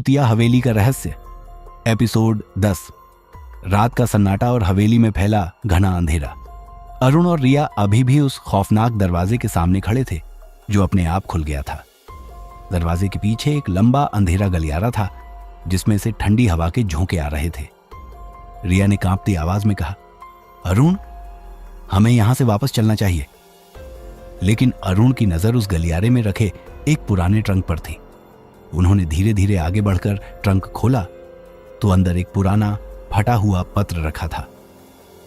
भूतिया हवेली का रहस्य। एपिसोड 10। रात का सन्नाटा और हवेली में फैला घना अंधेरा। अरुण और रिया अभी भी उस खौफनाक दरवाजे के सामने खड़े थे जो अपने आप खुल गया था। दरवाजे के पीछे एक लंबा अंधेरा गलियारा था जिसमें से ठंडी हवा के झोंके आ रहे थे। रिया ने कांपती आवाज में कहा, अरुण, हमें यहां से वापस चलना चाहिए। लेकिन अरुण की नजर उस गलियारे में रखे एक पुराने ट्रंक पर थी। उन्होंने धीरे धीरे आगे बढ़कर ट्रंक खोला तो अंदर एक पुराना फटा हुआ पत्र रखा था।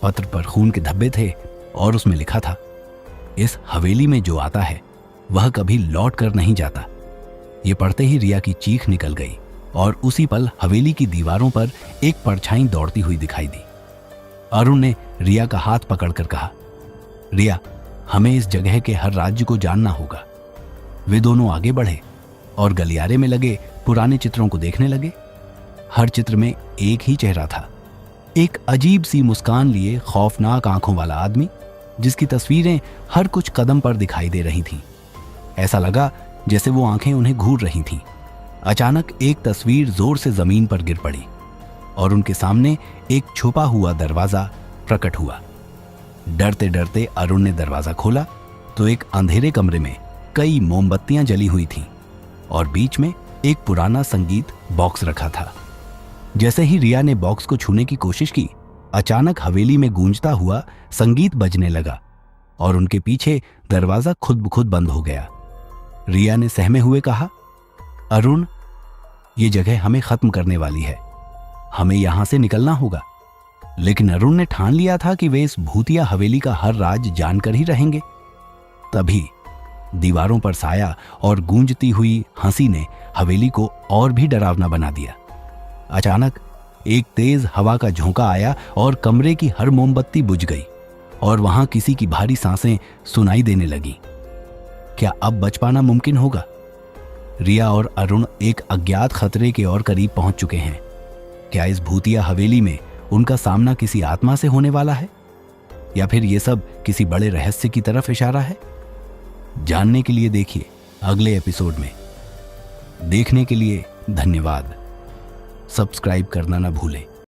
पत्र पर खून के धब्बे थे और उसमें लिखा था, इस हवेली में जो आता है वह कभी लौट कर नहीं जाता। ये पढ़ते ही रिया की चीख निकल गई और उसी पल हवेली की दीवारों पर एक परछाई दौड़ती हुई दिखाई दी। अरुण ने रिया का हाथ पकड़कर कहा, रिया, हमें इस जगह के हर राज्य को जानना होगा। वे दोनों आगे बढ़े और गलियारे में लगे पुराने चित्रों को देखने लगे। हर चित्र में एक ही चेहरा था, एक अजीब सी मुस्कान लिए खौफनाक आंखों वाला आदमी जिसकी तस्वीरें हर कुछ कदम पर दिखाई दे रही थीं। ऐसा लगा जैसे वो आंखें उन्हें घूर रही थीं। अचानक एक तस्वीर जोर से जमीन पर गिर पड़ी और उनके सामने एक छुपा हुआ दरवाजा प्रकट हुआ। डरते डरते अरुण ने दरवाजा खोला तो एक अंधेरे कमरे में कई मोमबत्तियां जली हुई थीं और बीच में एक पुराना संगीत बॉक्स रखा था। जैसे ही रिया ने बॉक्स को छूने की कोशिश की, अचानक हवेली में गूंजता हुआ संगीत बजने लगा और उनके पीछे दरवाजा खुद ब खुद बंद हो गया। रिया ने सहमे हुए कहा, अरुण, ये जगह हमें खत्म करने वाली है, हमें यहां से निकलना होगा। लेकिन अरुण ने ठान लिया था कि वे इस भूतिया हवेली का हर राज जानकर ही रहेंगे। तभी दीवारों पर साया और गूंजती हुई हंसी ने हवेली को और भी डरावना बना दिया। अचानक एक तेज हवा का झोंका आया और कमरे की हर मोमबत्ती बुझ गई और वहां किसी की भारी सांसें सुनाई देने लगी। क्या अब बच पाना मुमकिन होगा? रिया और अरुण एक अज्ञात खतरे के और करीब पहुंच चुके हैं। क्या इस भूतिया हवेली में उनका सामना किसी आत्मा से होने वाला है या फिर ये सब किसी बड़े रहस्य की तरफ इशारा है? जानने के लिए देखिए अगले एपिसोड में। देखने के लिए धन्यवाद। सब्सक्राइब करना ना भूलें।